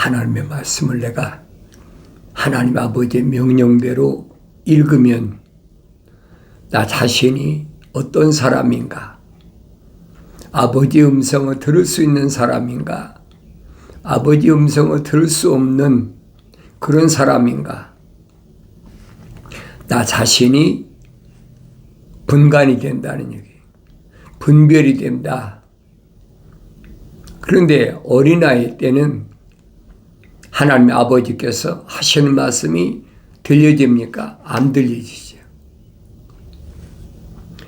하나님의 말씀을 내가 하나님 아버지의 명령대로 읽으면 나 자신이 어떤 사람인가? 아버지의 음성을 들을 수 있는 사람인가? 아버지의 음성을 들을 수 없는 그런 사람인가? 나 자신이 분간이 된다는 얘기, 분별이 된다. 그런데 어린아이 때는 하나님 아버지께서 하시는 말씀이 들려집니까? 안 들려지죠.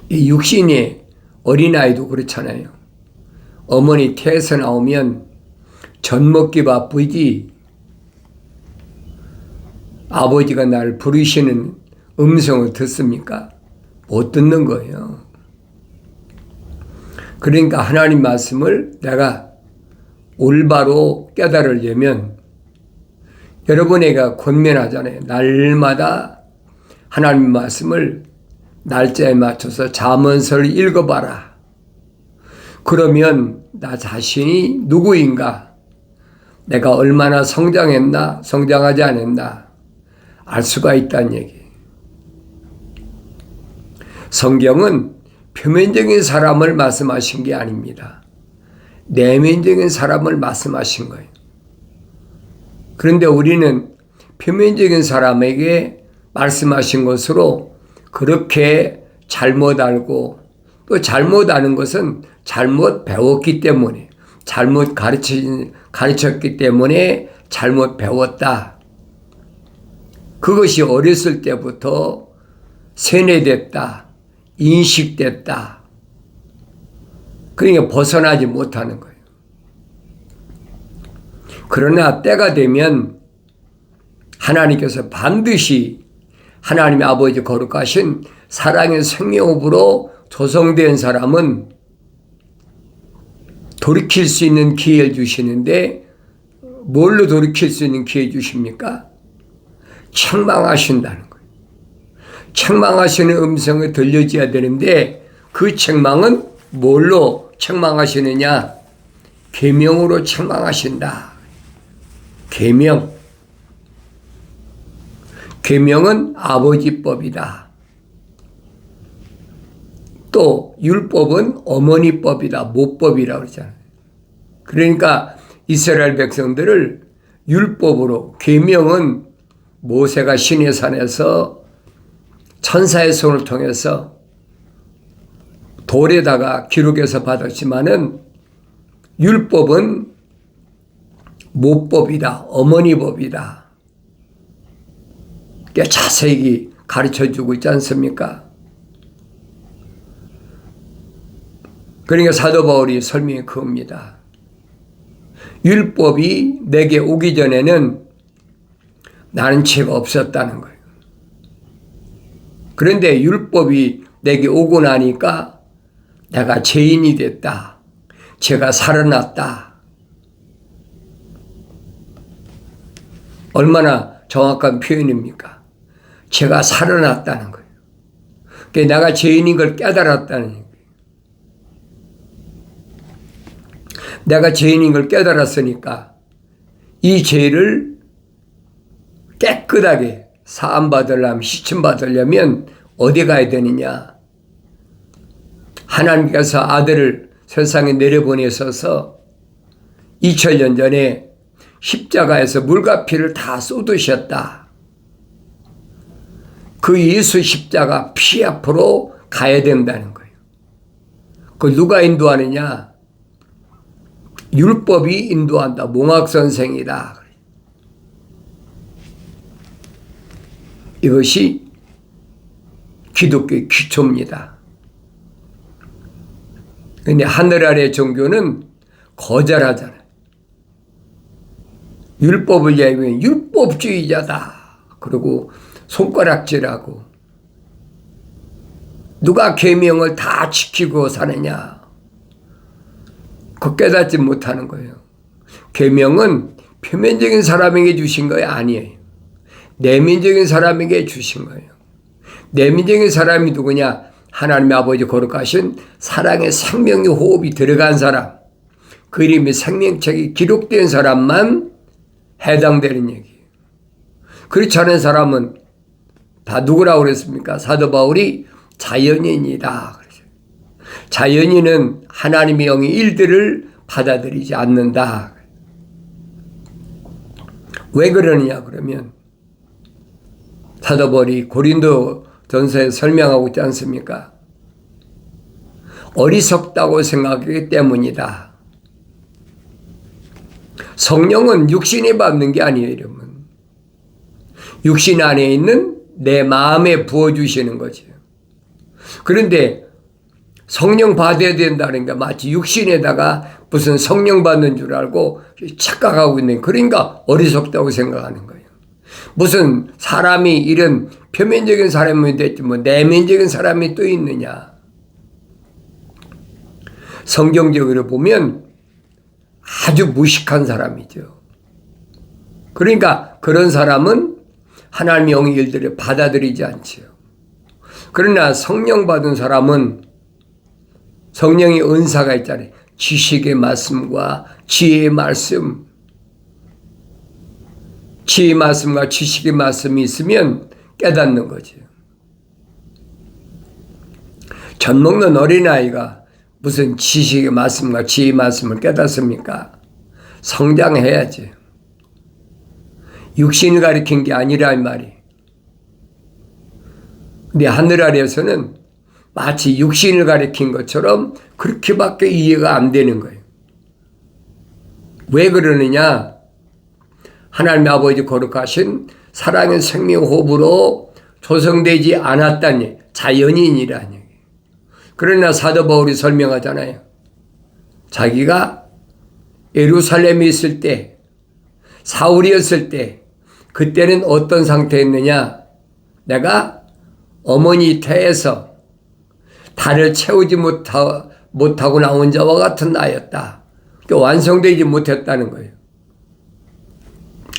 이 육신의 어린아이도 그렇잖아요. 어머니 태에서 나오면 젖 먹기 바쁘지 아버지가 나를 부르시는 음성을 듣습니까? 못 듣는 거예요. 그러니까 하나님 말씀을 내가 올바로 깨달으려면 여러분에게 권면하잖아요. 날마다 하나님 말씀을 날짜에 맞춰서 잠언서를 읽어봐라. 그러면 나 자신이 누구인가? 내가 얼마나 성장했나? 성장하지 않았나? 알 수가 있다는 얘기. 성경은 표면적인 사람을 말씀하신 게 아닙니다. 내면적인 사람을 말씀하신 거예요. 그런데 우리는 표면적인 사람에게 말씀하신 것으로 그렇게 잘못 알고 또 잘못 아는 것은 잘못 배웠기 때문에 잘못 가르쳤기 때문에 잘못 배웠다. 그것이 어렸을 때부터 세뇌됐다. 인식됐다. 그러니까 벗어나지 못하는 거예요. 그러나 때가 되면 하나님께서 반드시 하나님의 아버지 거룩하신 사랑의 생명으로 조성된 사람은 돌이킬 수 있는 기회를 주시는데 뭘로 돌이킬 수 있는 기회 주십니까? 책망하신다는 거예요. 책망하시는 음성을 들려줘야 되는데 그 책망은 뭘로 책망하시느냐? 계명으로 책망하신다. 계명. 계명은 아버지법이다. 또 율법은 어머니법이다. 모법이라고 그러잖아요. 그러니까 이스라엘 백성들을 율법으로, 계명은 모세가 시내산에서 천사의 손을 통해서 돌에다가 기록해서 받았지만은 율법은 모법이다. 어머니법이다. 자세히 가르쳐주고 있지 않습니까? 그러니까 사도 바울이 설명이 그겁니다. 율법이 내게 오기 전에는 나는 죄가 없었다는 거예요. 그런데 율법이 내게 오고 나니까 내가 죄인이 됐다. 죄가 살아났다. 얼마나 정확한 표현입니까? 죄가 살아났다는 거예요. 그러니까 내가 죄인인 걸 깨달았다는 거예요. 내가 죄인인 걸 깨달았으니까 이 죄를 깨끗하게 사함받으려면, 시침받으려면 어디 가야 되느냐? 하나님께서 아들을 세상에 내려보내셔서 2000년 전에 십자가에서 물과 피를 다 쏟으셨다. 그 예수 십자가 피 앞으로 가야 된다는 거예요. 그 누가 인도하느냐? 율법이 인도한다. 몽학선생이다. 이것이 기독교의 기초입니다. 그런데 하늘 아래 종교는 거절하잖아요. 율법을 얘기하면 율법주의자다. 그리고 손가락질하고 누가 계명을 다 지키고 사느냐. 그 깨닫지 못하는 거예요. 계명은 표면적인 사람에게 주신 거 아니에요. 내면적인 사람에게 주신 거예요. 내면적인 사람이 누구냐? 하나님의 아버지 거룩하신 사랑의 생명의 호흡이 들어간 사람, 그 이름이 생명책에 기록된 사람만 해당되는 얘기예요. 그렇지 않은 사람은 다 누구라고 그랬습니까? 사도 바울이 자연인이다. 자연인은 하나님의 영의 일들을 받아들이지 않는다. 왜 그러느냐 그러면 사도 바울이 고린도 전서에 설명하고 있지 않습니까? 어리석다고 생각하기 때문이다. 성령은 육신이 받는 게 아니에요, 여러분. 육신 안에 있는 내 마음에 부어주시는 거죠. 그런데 성령 받아야 된다는 게 마치 육신에다가 무슨 성령 받는 줄 알고 착각하고 있는, 그러니까 어리석다고 생각하는 거예요. 무슨 사람이 이런 표면적인 사람이 됐지 뭐 내면적인 사람이 또 있느냐. 성경적으로 보면 아주 무식한 사람이죠. 그러니까 그런 사람은 하나님의 영의 일들을 받아들이지 않죠. 그러나 성령 받은 사람은 성령의 은사가 있잖아요. 지식의 말씀과 지혜의 말씀, 지혜의 말씀과 지식의 말씀이 있으면 깨닫는 거죠. 젖 먹는 어린아이가 무슨 지식의 말씀과 지혜의 말씀을 깨닫습니까? 성장해야지. 육신을 가리킨 게 아니라 이 말이. 근데 하늘 아래에서는 마치 육신을 가리킨 것처럼 그렇게밖에 이해가 안 되는 거예요. 왜 그러느냐? 하나님 아버지 거룩하신 사랑의 생명호흡으로 조성되지 않았다니, 자연인이라니. 그러나 사도 바울이 설명하잖아요. 자기가 예루살렘에 있을 때, 사울이었을 때, 그때는 어떤 상태였느냐? 내가 어머니 태에서 달을 채우지 못하고 나온 자와 같은 나였다. 그러니까 완성되지 못했다는 거예요.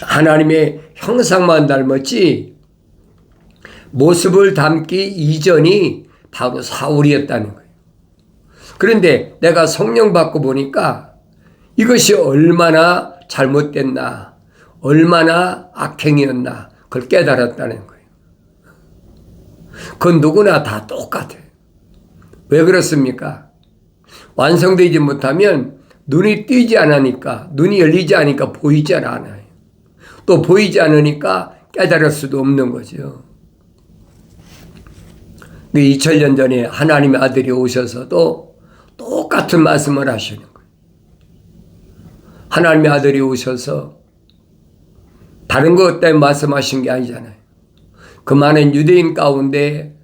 하나님의 형상만 닮았지 모습을 담기 이전이 바로 사울이었다는 거예요. 그런데 내가 성령 받고 보니까 이것이 얼마나 잘못됐나, 얼마나 악행이었나, 그걸 깨달았다는 거예요. 그건 누구나 다 똑같아요. 왜 그렇습니까? 완성되지 못하면 눈이 뜨지 않으니까, 눈이 열리지 않으니까 보이지 않아요. 또 보이지 않으니까 깨달을 수도 없는 거죠. 2000년 전에 하나님의 아들이 오셔서도 똑같은 말씀을 하시는 거예요. 하나님의 아들이 오셔서 다른 것 때문에 말씀하신 게 아니잖아요. 그 많은 유대인 가운데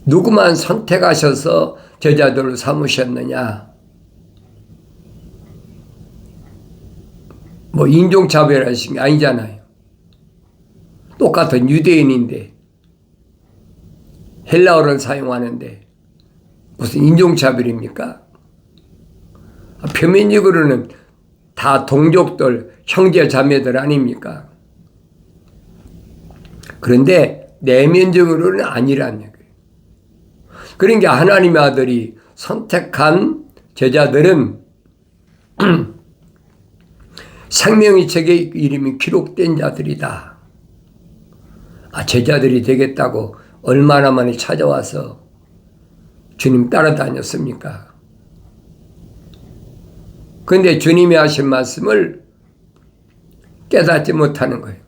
누구만 선택하셔서 제자들을 삼으셨느냐? 뭐 인종차별하신 게 아니잖아요. 똑같은 유대인인데 헬라어를 사용하는데 무슨 인종차별입니까? 표면적으로는 다 동족들, 형제 자매들 아닙니까? 그런데 내면적으로는 아니라는 얘기예요. 그러니까 하나님의 아들이 선택한 제자들은 생명의 책에 이름이 기록된 자들이다. 제자들이 되겠다고 얼마나 많이 찾아와서 주님 따라다녔습니까? 그런데 주님이 하신 말씀을 깨닫지 못하는 거예요.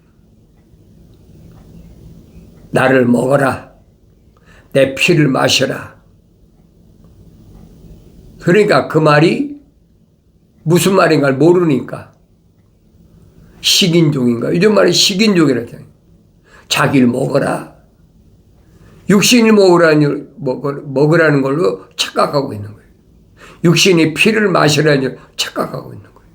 나를 먹어라. 내 피를 마셔라. 그러니까 그 말이 무슨 말인가 모르니까 식인종인가? 이런 말이 식인종이라잖아요. 자기를 먹어라. 육신을 먹으라는 걸로 착각하고 있는 거예요. 육신이 피를 마시라는 착각하고 있는 거예요.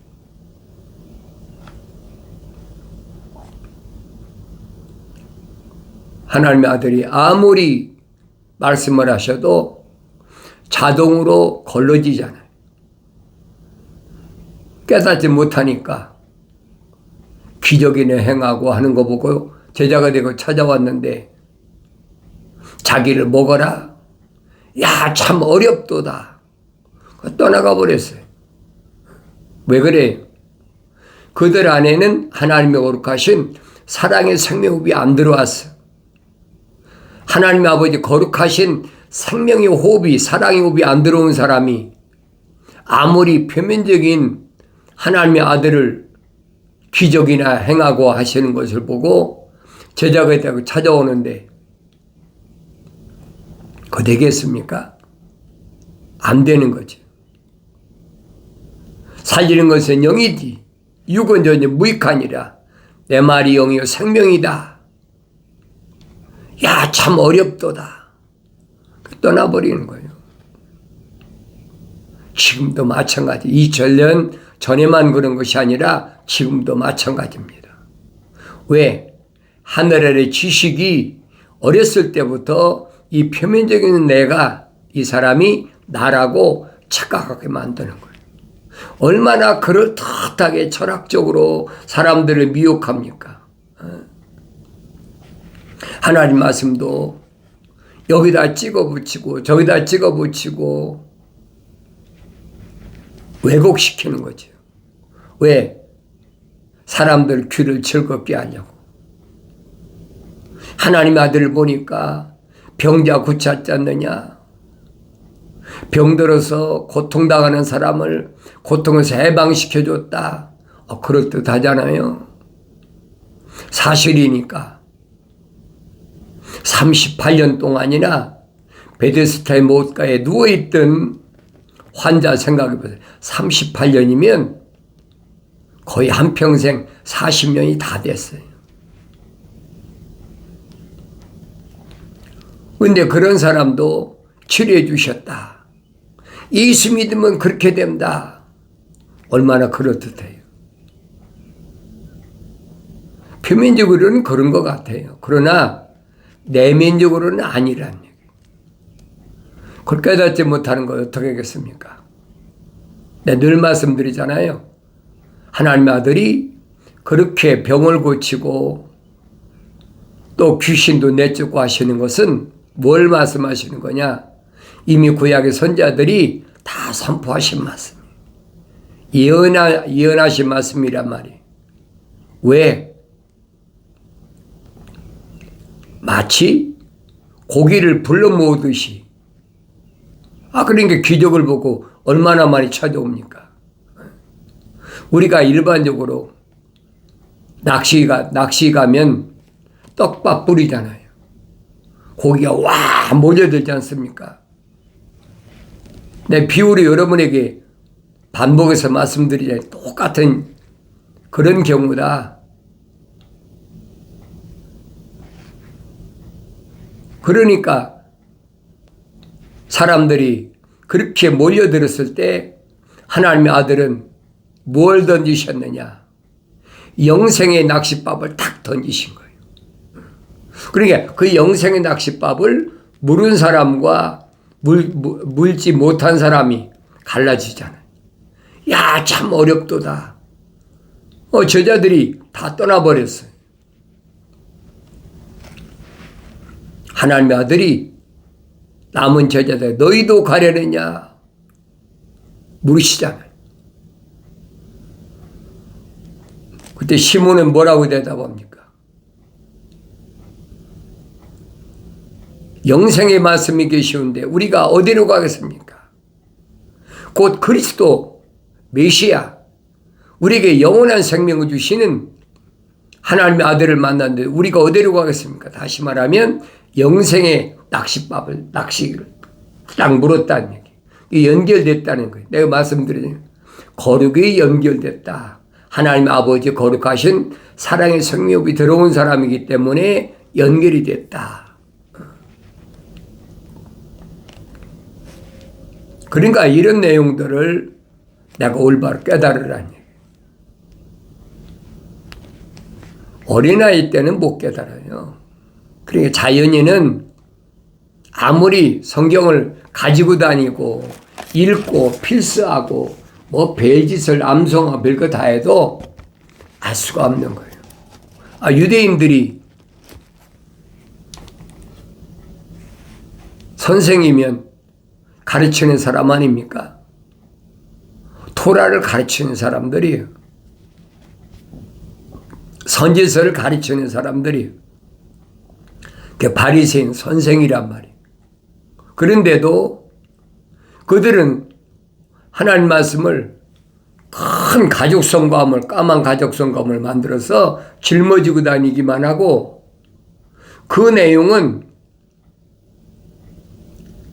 하나님의 아들이 아무리 말씀을 하셔도 자동으로 걸러지잖아요. 깨닫지 못하니까 기적이나 행하고 하는 거 보고 제자가 되고 찾아왔는데 자기를 먹어라. 야, 참 어렵도다. 떠나가 버렸어요. 왜 그래요? 그들 안에는 하나님의 거룩하신 사랑의 생명호흡이 안 들어왔어. 하나님의 아버지 거룩하신 생명의 호흡이, 사랑의 호흡이 안 들어온 사람이 아무리 표면적인 하나님의 아들을 기적이나 행하고 하시는 것을 보고 제자가 되고 찾아오는데 그거 되겠습니까? 안 되는 거죠. 살리는 것은 영이지 육은 전혀 무익하니라. 내 말이 영이요 생명이다. 야, 참 어렵도다. 떠나버리는 거예요. 지금도 마찬가지. 2000년 전에만 그런 것이 아니라 지금도 마찬가지입니다. 왜? 하늘 아래 지식이 어렸을 때부터 이 표면적인 내가, 이 사람이 나라고 착각하게 만드는 거예요. 얼마나 그럴듯하게 철학적으로 사람들을 미혹합니까? 하나님 말씀도 여기다 찍어 붙이고 저기다 찍어 붙이고 왜곡시키는 거죠. 왜? 사람들 귀를 즐겁게 하려고. 하나님의 아들을 보니까 병자 고쳤지 않느냐. 병들어서 고통당하는 사람을 고통에서 해방시켜줬다. 그럴듯하잖아요. 사실이니까. 38년 동안이나 베데스다의 못가에 누워있던 환자 생각해보세요. 38년이면 거의 한평생 40년이 다 됐어요. 근데 그런 사람도 치료해 주셨다. 예수 믿으면 그렇게 된다. 얼마나 그럴듯해요. 표면적으로는 그런 것 같아요. 그러나 내면적으로는 아니란 얘기예요. 그걸 깨닫지 못하는 걸 어떻게 하겠습니까? 내가 늘 말씀드리잖아요. 하나님의 아들이 그렇게 병을 고치고 또 귀신도 내쫓고 하시는 것은 뭘 말씀하시는 거냐? 이미 구약의 선자들이 다 선포하신 말씀. 예언하신 말씀이란 말이에요. 왜? 마치 고기를 불러 모으듯이. 그러니까 기적을 보고 얼마나 많이 찾아옵니까? 우리가 일반적으로 낚시 가면 떡밥 뿌리잖아요. 고기가 와 몰려들지 않습니까? 내 비유로 여러분에게 반복해서 말씀드리자면 똑같은 그런 경우다. 그러니까 사람들이 그렇게 몰려들었을 때 하나님의 아들은 뭘 던지셨느냐? 영생의 낚싯밥을 탁 던지신 거예요. 그러니까 그 영생의 낚싯밥을 물은 사람과 물지 못한 사람이 갈라지잖아요. 야, 참 어렵도다. 제자들이 다 떠나버렸어요. 하나님의 아들이 남은 제자들 너희도 가려느냐 물으시잖아요. 그때 시몬은 뭐라고 대답합니까? 영생의 말씀이 계시운데 우리가 어디로 가겠습니까? 곧 그리스도 메시아 우리에게 영원한 생명을 주시는 하나님의 아들을 만났는데 우리가 어디로 가겠습니까? 다시 말하면 영생의 낚시를 딱 물었다는 얘기. 연결됐다는 거예요. 내가 말씀드리는 거룩이 연결됐다. 하나님 아버지 거룩하신 사랑의 생명이 들어온 사람이기 때문에 연결이 됐다. 그러니까 이런 내용들을 내가 올바로 깨달으라는 얘기예요. 어린아이 때는 못 깨달아요. 그러니까 자연인은 아무리 성경을 가지고 다니고 읽고 필사하고 뭐 별짓을 암송하고 별거 다 해도 알 수가 없는 거예요. 유대인들이 선생이면 가르치는 사람 아닙니까? 토라를 가르치는 사람들이에요. 선지서를 가르치는 사람들이 바리새인 선생이란 말이에요. 그런데도 그들은 하나님 말씀을 큰 가죽성검을, 까만 가죽성검을 만들어서 짊어지고 다니기만 하고 그 내용은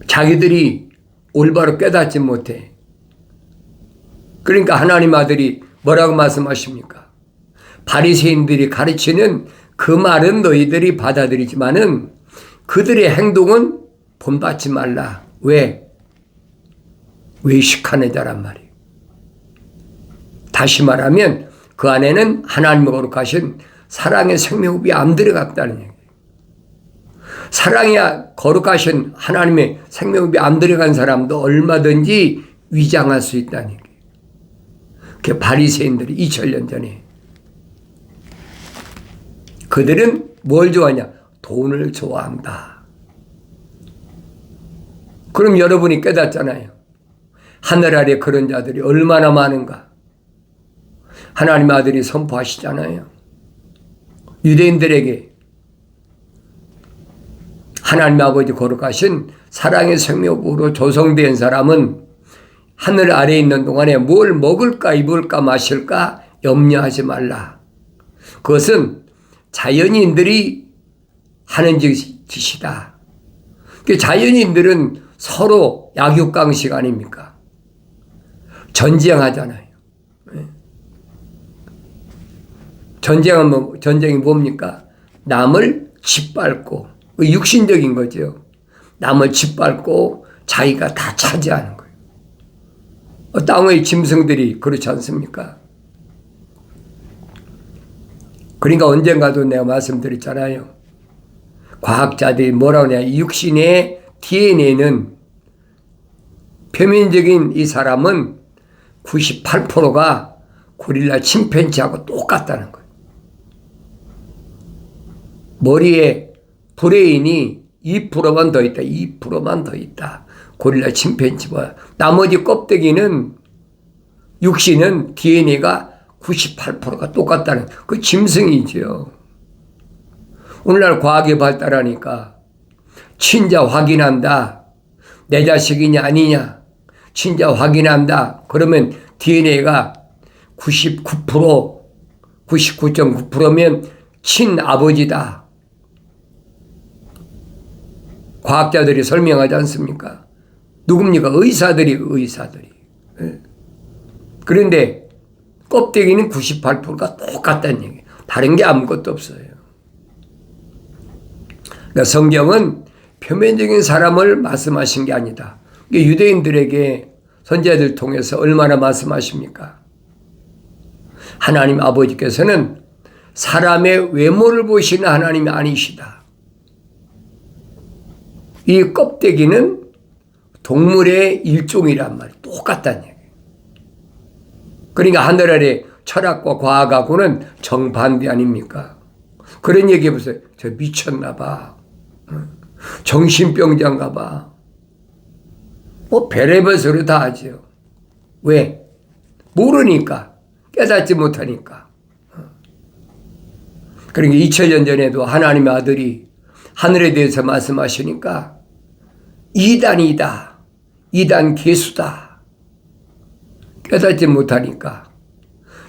자기들이 올바로 깨닫지 못해. 그러니까 하나님 아들이 뭐라고 말씀하십니까? 바리새인들이 가르치는 그 말은 너희들이 받아들이지만은 그들의 행동은 본받지 말라. 왜? 외식하는 자란 말이에요. 다시 말하면 그 안에는 하나님의 거룩하신 사랑의 생명흡이 안 들어갔다는 얘기예요. 사랑이 거룩하신 하나님의 생명흡이 안 들어간 사람도 얼마든지 위장할 수 있다는 얘기예요. 그 바리새인들이 2000년 전에 그들은 뭘 좋아하냐? 돈을 좋아한다. 그럼 여러분이 깨닫잖아요. 하늘 아래 그런 자들이 얼마나 많은가. 하나님 아들이 선포하시잖아요. 유대인들에게 하나님 아버지 거룩하신 사랑의 생명으로 조성된 사람은 하늘 아래에 있는 동안에 뭘 먹을까 입을까 마실까 염려하지 말라. 그것은 자연인들이 하는 짓이다. 자연인들은 서로 약육강식 아닙니까? 전쟁하잖아요. 전쟁이 뭡니까? 남을 짓밟고, 육신적인 거죠. 남을 짓밟고 자기가 다 차지하는 거예요. 땅의 짐승들이 그렇지 않습니까? 그러니까 언젠가도 내가 말씀드렸잖아요. 과학자들이 뭐라고 하냐. 육신의 DNA는 표면적인 이 사람은 98%가 고릴라 침팬지하고 똑같다는 거예요. 머리에 브레인이 2%만 더 있다. 2%만 더 있다. 고릴라 침팬지와. 나머지 껍데기는 육신은 DNA가 98%가 똑같다는 그 짐승이죠. 오늘날 과학이 발달하니까 친자 확인한다. 내 자식이냐 아니냐. 친자 확인한다. 그러면 DNA가 99%, 99.9%면 친아버지다. 과학자들이 설명하지 않습니까? 누굽니까? 의사들이. 그런데 껍데기는 98%가 똑같다는 얘기예요. 다른 게 아무것도 없어요. 그러니까 성경은 표면적인 사람을 말씀하신 게 아니다. 유대인들에게 선지자들 통해서 얼마나 말씀하십니까? 하나님 아버지께서는 사람의 외모를 보시는 하나님이 아니시다. 이 껍데기는 동물의 일종이란 말이에요. 똑같다는 얘기예요. 그러니까 하늘 아래 철학과 과학하고는 정반대 아닙니까? 그런 얘기 해보세요. 저 미쳤나 봐. 정신병자인가 봐. 뭐 별의별 소리 다 하죠. 왜? 모르니까. 깨닫지 못하니까. 그러니까 2000년 전에도 하나님의 아들이 하늘에 대해서 말씀하시니까 이단이다. 이단 개수다. 깨닫지 못하니까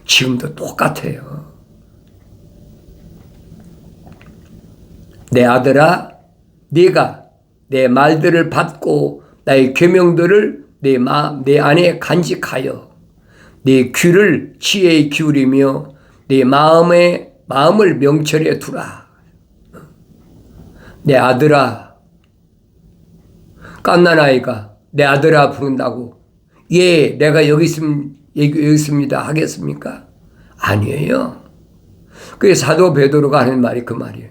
지금도 똑같아요. 내 아들아, 네가 내 말들을 받고 나의 계명들을 내 안에 간직하여 내 귀를 지혜에 기울이며 내 마음을 명철에 두라. 내 아들아, 갓난아이가 내 아들아 부른다고 예, 내가 여기 있습니다 하겠습니까? 아니에요. 그게 사도 베드로가 하는 말이 그 말이에요.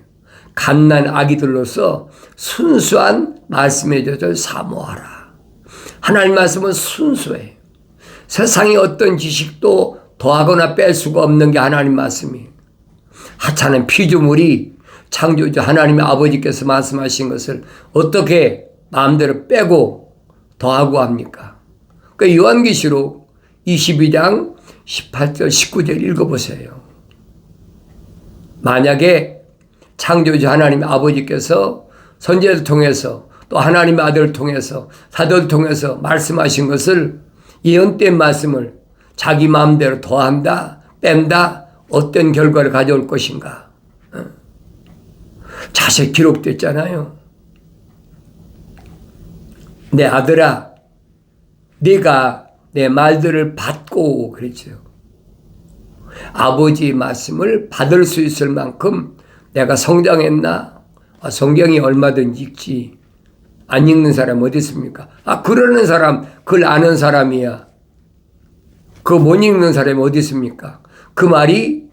갓난 아기들로서 순수한 말씀의 젖을 사모하라. 하나님 말씀은 순수해요. 세상의 어떤 지식도 더하거나 뺄 수가 없는 게 하나님 말씀이에요. 하찮은 피조물이 창조주 하나님의 아버지께서 말씀하신 것을 어떻게 마음대로 빼고 더하고 합니까? 그 요한계시록 22장 18절 19절 읽어보세요. 만약에 창조주 하나님 아버지께서 선지자를 통해서 또 하나님의 아들을 통해서 사도를 통해서 말씀하신 것을 예언된 말씀을 자기 마음대로 더한다 뺀다 어떤 결과를 가져올 것인가. 자세히 기록됐잖아요. 내 아들아 네가 내 말들을 받고 그랬죠. 아버지의 말씀을 받을 수 있을 만큼 내가 성장했나? 성경이 얼마든지 읽지. 안 읽는 사람 어디 있습니까? 그러는 사람, 글 아는 사람이야. 그거 못 읽는 사람이 어디 있습니까? 그 말이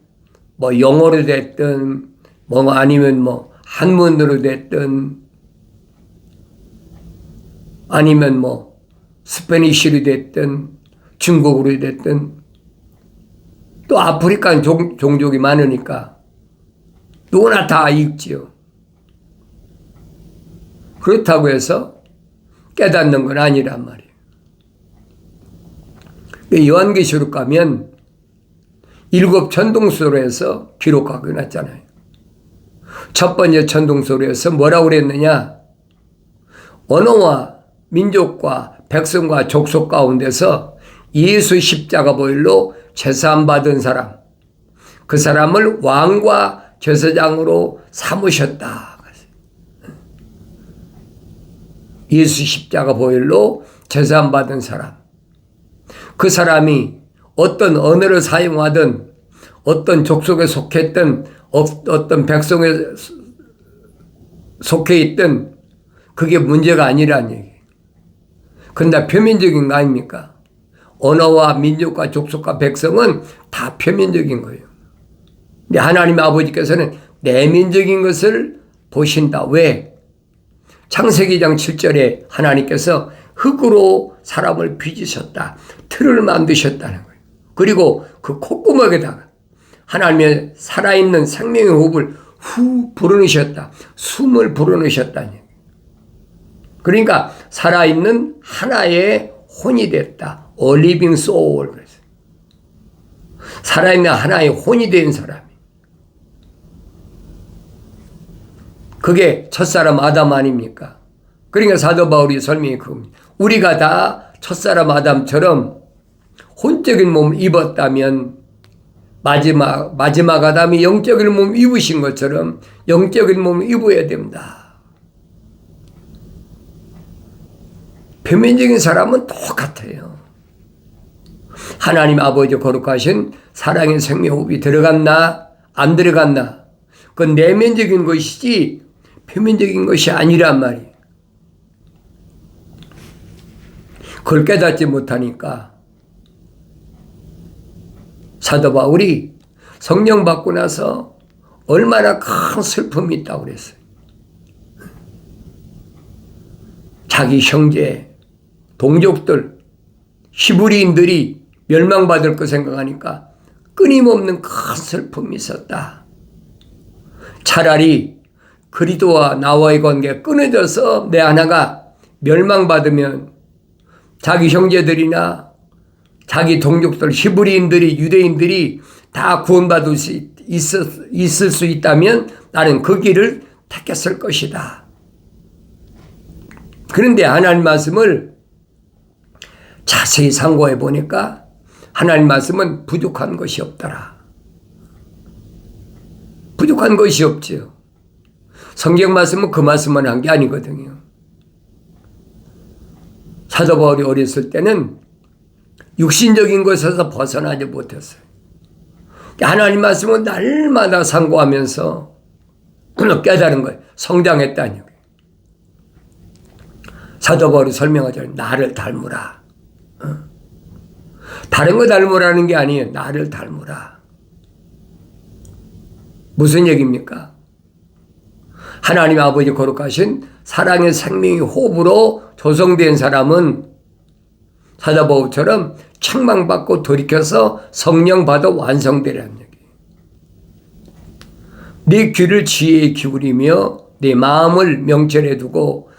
뭐 영어로 됐든 뭐 아니면 뭐 한문으로 됐든 아니면 뭐 스페니쉬로 됐든 중국어로 됐든 또 아프리카 종족이 많으니까 누구나 다 읽지요. 그렇다고 해서 깨닫는 건 아니란 말이에요. 요한계시록 가면 7 천동소로에서 기록하고 났잖아요. 첫 번째 천동소로에서 뭐라고 그랬느냐? 언어와 민족과 백성과 족속 가운데서 예수 십자가 보혈로 제사함 받은 사람, 그 사람을 왕과 제사장으로 삼으셨다. 예수 십자가 보혈로 제사함 받은 사람, 그 사람이 어떤 언어를 사용하든 어떤 족속에 속했든 어떤 백성에 속해 있든 그게 문제가 아니라는 얘기예요. 근데 표면적인 거 아닙니까? 언어와 민족과 족속과 백성은 다 표면적인 거예요. 근데 하나님 아버지께서는 내면적인 것을 보신다. 왜? 창세기 2장 7절에 하나님께서 흙으로 사람을 빚으셨다. 틀을 만드셨다는 거예요. 그리고 그 콧구멍에다가 하나님의 살아있는 생명의 호흡을 후 불어넣으셨다. 숨을 불어넣으셨다는 얘기예요. 그러니까 살아있는 하나의 혼이 됐다. A living soul. 그래서 살아있는 하나의 혼이 된 사람이. 그게 첫사람 아담 아닙니까? 그러니까 사도 바울이 설명이 그겁니다. 우리가 다 첫사람 아담처럼 혼적인 몸을 입었다면 마지막 아담이 영적인 몸을 입으신 것처럼 영적인 몸을 입어야 됩니다. 표면적인 사람은 똑같아요. 하나님 아버지 거룩하신 사랑의 생명호흡이 들어갔나 안 들어갔나 그건 내면적인 것이지 표면적인 것이 아니란 말이에요. 그걸 깨닫지 못하니까 사도 바울이 성령 받고 나서 얼마나 큰 슬픔이 있다고 그랬어요. 자기 형제, 동족들, 히브리인들이 멸망받을 거 생각하니까 끊임없는 큰 슬픔이 있었다. 차라리 그리스도와 나와의 관계가 끊어져서 내 하나가 멸망받으면 자기 형제들이나 자기 동족들, 히브리인들이, 유대인들이 다 구원받을 수 있을 수 있다면 나는 그 길을 택했을 것이다. 그런데 하나님 말씀을 자세히 상고해 보니까 하나님 말씀은 부족한 것이 없더라. 부족한 것이 없지요. 성경 말씀은 그 말씀만 한 게 아니거든요. 사도 바울이 어렸을 때는 육신적인 것에서 벗어나지 못했어요. 하나님 말씀은 날마다 상고하면서 깨달은 거예요. 성장했다는 얘기예요. 사도 바울이 설명하잖아요. 나를 닮으라. 다른 거 닮으라는 게 아니에요. 나를 닮으라. 무슨 얘기입니까? 하나님 아버지 거룩하신 사랑의 생명의 호흡으로 조성된 사람은 사도 바울처럼 책망받고 돌이켜서 성령 받아 완성되라는 얘기예요. 네 귀를 지혜에 기울이며 내 마음을 명철해 두고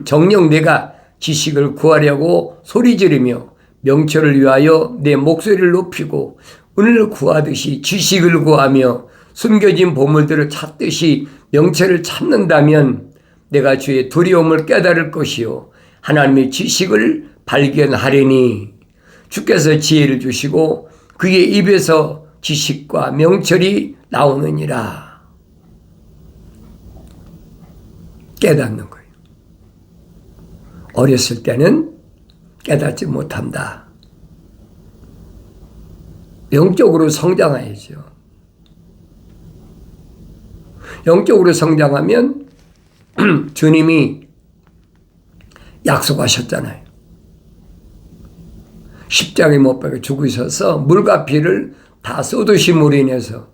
정녕 내가 지식을 구하려고 소리 지르며 명철을 위하여 내 목소리를 높이고 은을 구하듯이 지식을 구하며 숨겨진 보물들을 찾듯이 명체를 찾는다면 내가 주의 두려움을 깨달을 것이요 하나님의 지식을 발견하리니 주께서 지혜를 주시고 그의 입에서 지식과 명철이 나오느니라. 깨닫는 거예요. 어렸을 때는 깨닫지 못한다. 영적으로 성장해야죠. 영적으로 성장하면 주님이 약속하셨잖아요. 십자가에 못 박혀 죽으셔서 물과 피를 다 쏟으심으로 인해서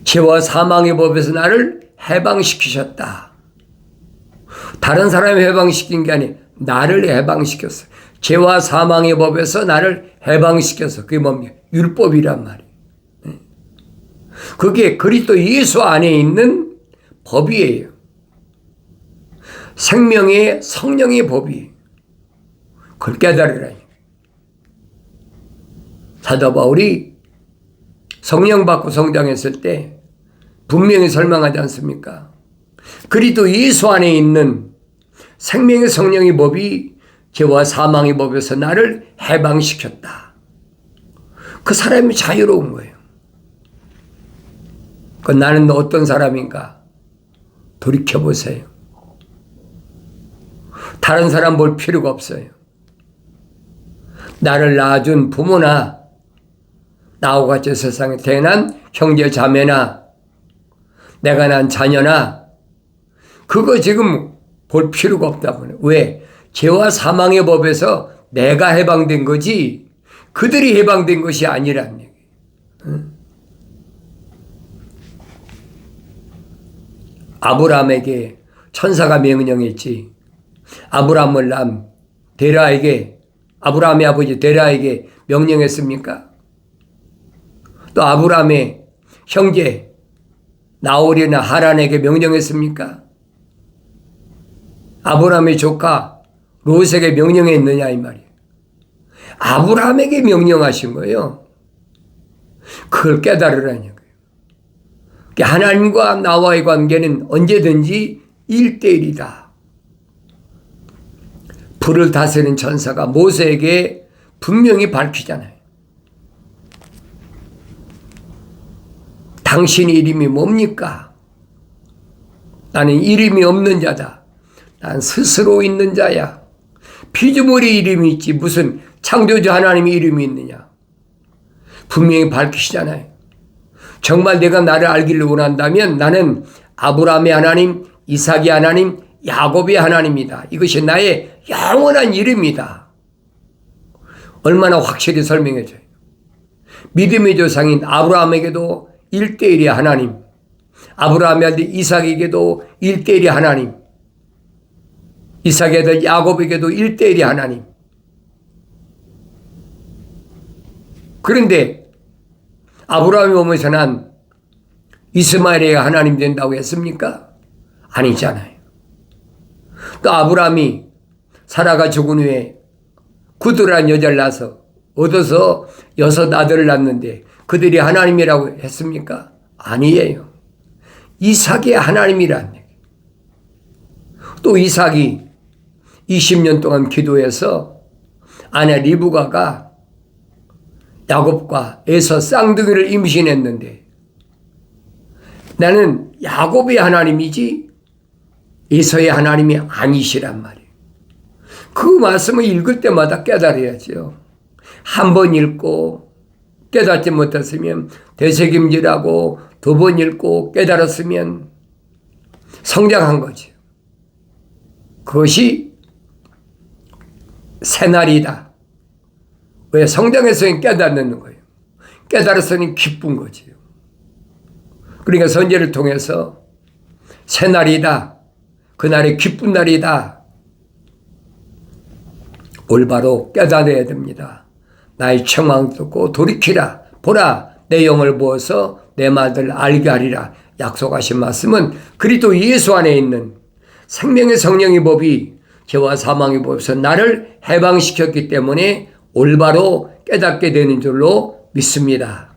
죄와 사망의 법에서 나를 해방시키셨다. 다른 사람이 해방시킨 게 아니라 나를 해방시켰어요. 죄와 사망의 법에서 나를 해방시켜서 그게 뭡니까? 율법이란 말이에요. 그게 그리스도 예수 안에 있는 법이에요. 생명의 성령의 법이. 그걸 깨달으라니. 사도 바울이 성령 받고 성장했을 때 분명히 설명하지 않습니까? 그리스도 예수 안에 있는 생명의 성령의 법이 죄와 사망의 법에서 나를 해방시켰다. 그 사람이 자유로운 거예요. 그 나는 어떤 사람인가? 돌이켜보세요. 다른 사람 볼 필요가 없어요. 나를 낳아준 부모나 나와 같이 세상에 태어난 형제 자매나 내가 낳은 자녀나 그거 지금 볼 필요가 없다고요. 왜? 죄와 사망의 법에서 내가 해방된 거지 그들이 해방된 것이 아니란 얘기예요. 응? 아브라함에게 천사가 명령했지. 아브라함을 낳은 데라에게 아브라함의 아버지 데라에게 명령했습니까? 또 아브라함의 형제 나홀이나 하란에게 명령했습니까? 아브라함의 조카 롯에게 명령했느냐 이 말이에요. 아브라함에게 명령하신 거예요. 그걸 깨달으라는 거예요. 하나님과 나와의 관계는 언제든지 1대1이다. 불을 다스리는 천사가 모세에게 분명히 밝히잖아요. 당신의 이름이 뭡니까? 나는 이름이 없는 자다. 난 스스로 있는 자야. 피조물의 이름이 있지 무슨 창조주 하나님의 이름이 있느냐. 분명히 밝히시잖아요. 정말 내가 나를 알기를 원한다면 나는 아브라함의 하나님, 이삭의 하나님, 야곱의 하나님이다. 이것이 나의 영원한 이름이다. 얼마나 확실히 설명해줘요. 믿음의 조상인 아브라함에게도 1대1의 하나님, 아브라함의 아들 이삭에게도 1대1의 하나님, 이삭의 아들 야곱에게도 1대1의 하나님. 그런데 아브라함이 오면서 난 이스마엘의 하나님 된다고 했습니까? 아니잖아요. 또 아브라함이 사라가 죽은 후에 구두란 여자를 낳아서 얻어서 6 아들을 낳았는데 그들이 하나님이라고 했습니까? 아니에요. 이삭의 하나님이란 얘기. 또 이삭이 20년 동안 기도해서 아내 리브가가 야곱과 에서 쌍둥이를 임신했는데 나는 야곱의 하나님이지 에서의 하나님이 아니시란 말이에요. 그 말씀을 읽을 때마다 깨달아야죠. 한 번 읽고 깨닫지 못했으면 되새김질하고 2번 읽고 깨달았으면 성장한 거죠. 그것이 새날이다. 왜? 성장했으니 깨닫는 거예요. 깨달았으니 기쁜 거지요. 그러니까 선제를 통해서 새날이다. 그날이 기쁜 날이다. 올바로 깨달아야 됩니다. 나의 청망 듣고 돌이키라. 보라 내 영을 부어서 내 말들 알게 하리라. 약속하신 말씀은 그리스도 예수 안에 있는 생명의 성령의 법이 죄와 사망의 법에서 나를 해방시켰기 때문에 올바로 깨닫게 되는 줄로 믿습니다.